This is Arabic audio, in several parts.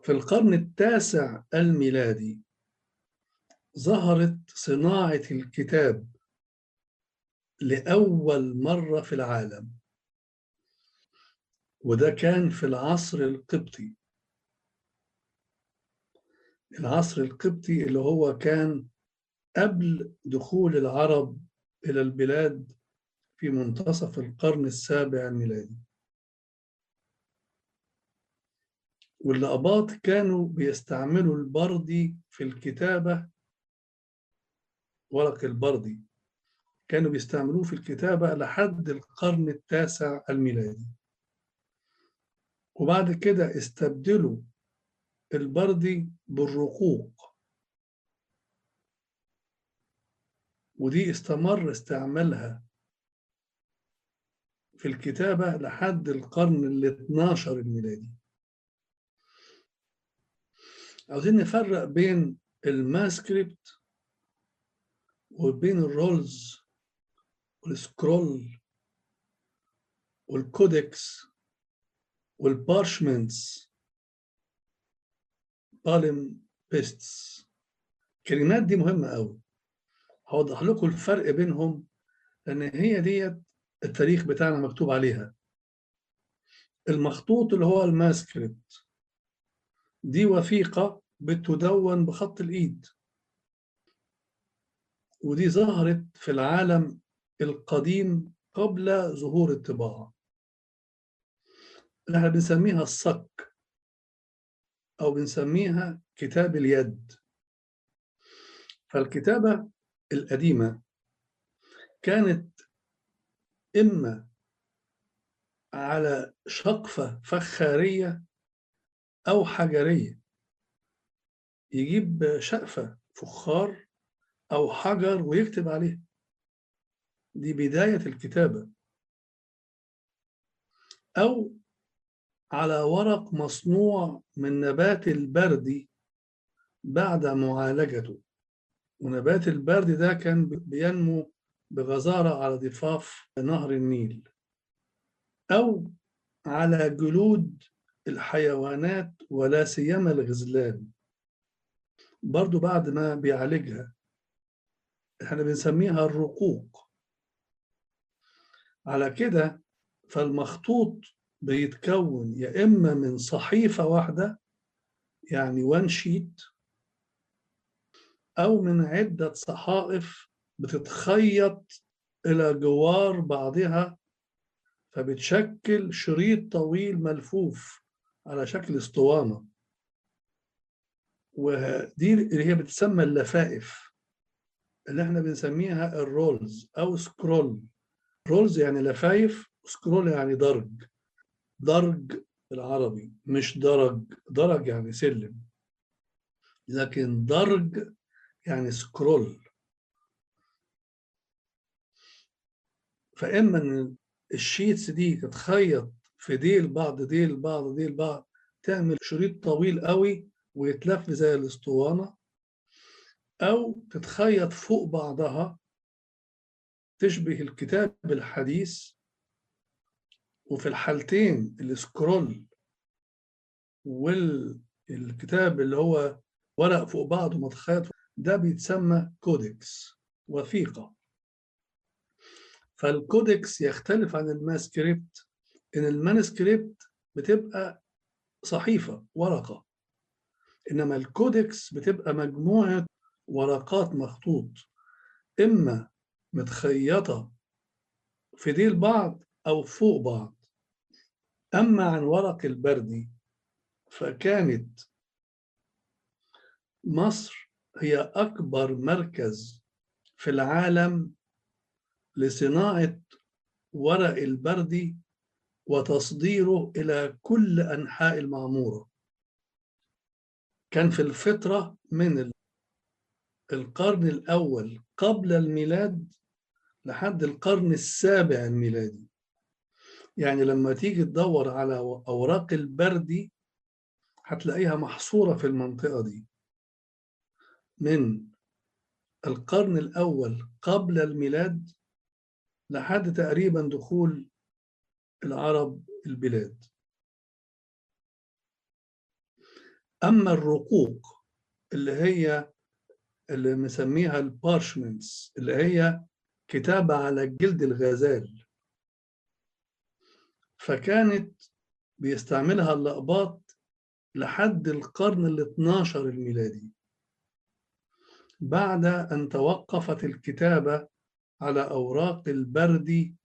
في القرن التاسع الميلادي ظهرت صناعة الكتاب لأول مرة في العالم، وده كان في العصر القبطي. العصر القبطي اللي هو كان قبل دخول العرب إلى البلاد في منتصف القرن السابع الميلادي. واللقباط كانوا بيستعملوا البردي في الكتابة، ورق البردي كانوا بيستعملوه في الكتابة لحد القرن التاسع الميلادي، وبعد كده استبدلوا البردي بالرقوق، ودي استمر استعمالها في الكتابة لحد القرن ال12 الميلادي. عاوزين نفرق بين الماسكريبت وبين الرولز والسكرول والكودكس والبارشمنتس بالم بيستس. الكلمات دي مهمة قوي، هوضح لكم الفرق بينهم لأن هي ديت التاريخ بتاعنا مكتوب عليها. المخطوط اللي هو الماسكريبت دي وثيقة بتدون بخط الإيد، ودي ظهرت في العالم القديم قبل ظهور الطباعة. احنا بنسميها الصك أو بنسميها كتاب اليد. فالكتابة القديمة كانت إما على شقفة فخارية أو حجرية، يجيب شقفة فخار أو حجر ويكتب عليه، دي بداية الكتابة، أو على ورق مصنوع من نبات البردي بعد معالجته. ونبات البرد ده كان بينمو بغزارة على ضفاف نهر النيل، أو على جلود الحيوانات ولا سيما الغزلان برضو بعد ما بيعالجها. احنا بنسميها الرقوق. على كده فالمخطوط بيتكون يا إما من صحيفة واحدة يعني وان شيت، أو من عدة صحائف بتتخيط إلى جوار بعضها فبتشكل شريط طويل ملفوف على شكل اسطوانة، ودي اللي هي بتسمى اللفائف اللي احنا بنسميها الرولز أو سكرول. رولز يعني لفايف، سكرول يعني درج. درج بالعربي مش درج، درج يعني سلم، لكن درج يعني سكرول. فإما إن الشيتس دي تتخيط في ديل بعض ديل بعض ديل بعض تعمل شريط طويل قوي ويتلف زي الاسطوانة، أو تتخيط فوق بعضها تشبه الكتاب الحديث. وفي الحالتين السكرول والكتاب اللي هو ورق فوق بعضه متخيط ده بيتسمى كودكس، وثيقة. فالكودكس يختلف عن الماسكريبت إن المانسكريبت بتبقى صحيفة ورقة، إنما الكودكس بتبقى مجموعة ورقات مخطوط إما متخيطة في ديل بعض أو فوق بعض. أما عن ورق البردي فكانت مصر هي أكبر مركز في العالم لصناعة ورق البردي وتصديره إلى كل أنحاء المعمورة. كان في الفترة من القرن الأول قبل الميلاد لحد القرن السابع الميلادي. يعني لما تيجي تدور على أوراق البردي هتلاقيها محصورة في المنطقة دي من القرن الأول قبل الميلاد لحد تقريبا دخول العرب البلاد. أما الرقوق اللي مسميها البارشمنتس، اللي هي كتابة على جلد الغزال، فكانت بيستعملها الأقباط لحد القرن ال 12 الميلادي، بعد أن توقفت الكتابة على أوراق البرد.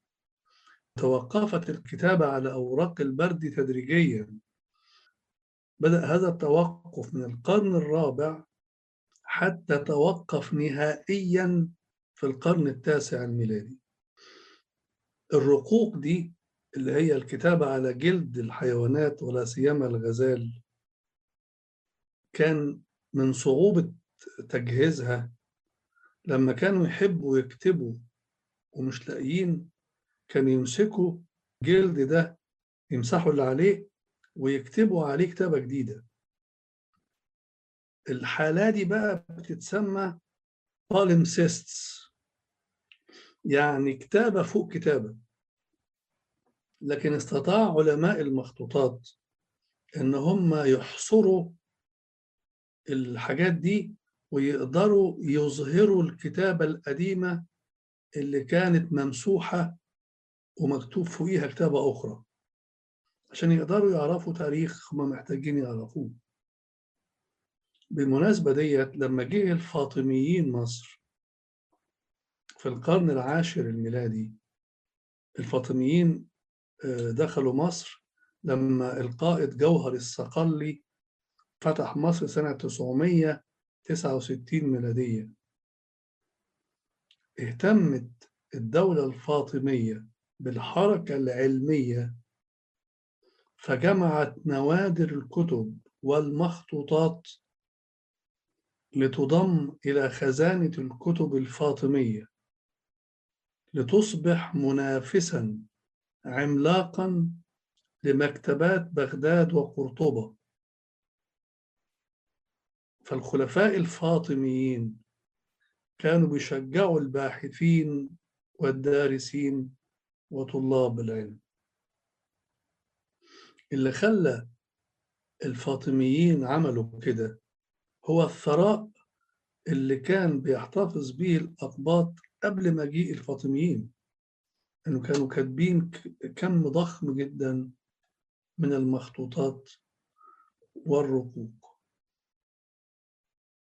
توقفت الكتابة على أوراق البرد تدريجيا. بدأ هذا التوقف من القرن الرابع حتى توقف نهائيا في القرن التاسع الميلادي. الرقوق دي اللي هي الكتابة على جلد الحيوانات ولا سيما الغزال، كان من صعوبة تجهيزها لما كانوا يحبوا يكتبوا ومش لاقيين، كانوا يمسكوا جلد ده يمسحوا اللي عليه ويكتبوا عليه كتابة جديدة. الحالة دي بقى بتتسمى palimpsests، يعني كتابة فوق كتابة. لكن استطاع علماء المخطوطات إن هم يحصروا الحاجات دي ويقدروا يظهروا الكتابة القديمة اللي كانت ممسوحة ومكتوب فوقيها كتابة أخرى، عشان يقدروا يعرفوا تاريخ هم محتاجين يعرفوه. بالمناسبة ديت، لما جه الفاطميين مصر في القرن العاشر الميلادي، الفاطميين دخلوا مصر لما القائد جوهر الصقلي فتح مصر سنة 969 ميلادية. اهتمت الدولة الفاطمية بالحركة العلمية، فجمعت نوادر الكتب والمخطوطات لتضم إلى خزانة الكتب الفاطمية، لتصبح منافساً عملاقاً لمكتبات بغداد وقرطبة. فالخلفاء الفاطميين كانوا بيشجعوا الباحثين والدارسين وطلاب العلم. اللي خلى الفاطميين عملوا كده هو الثراء اللي كان بيحتفظ به الأقباط قبل مجيء الفاطميين، إنه كانوا كاتبين كم ضخم جدا من المخطوطات والرقوق.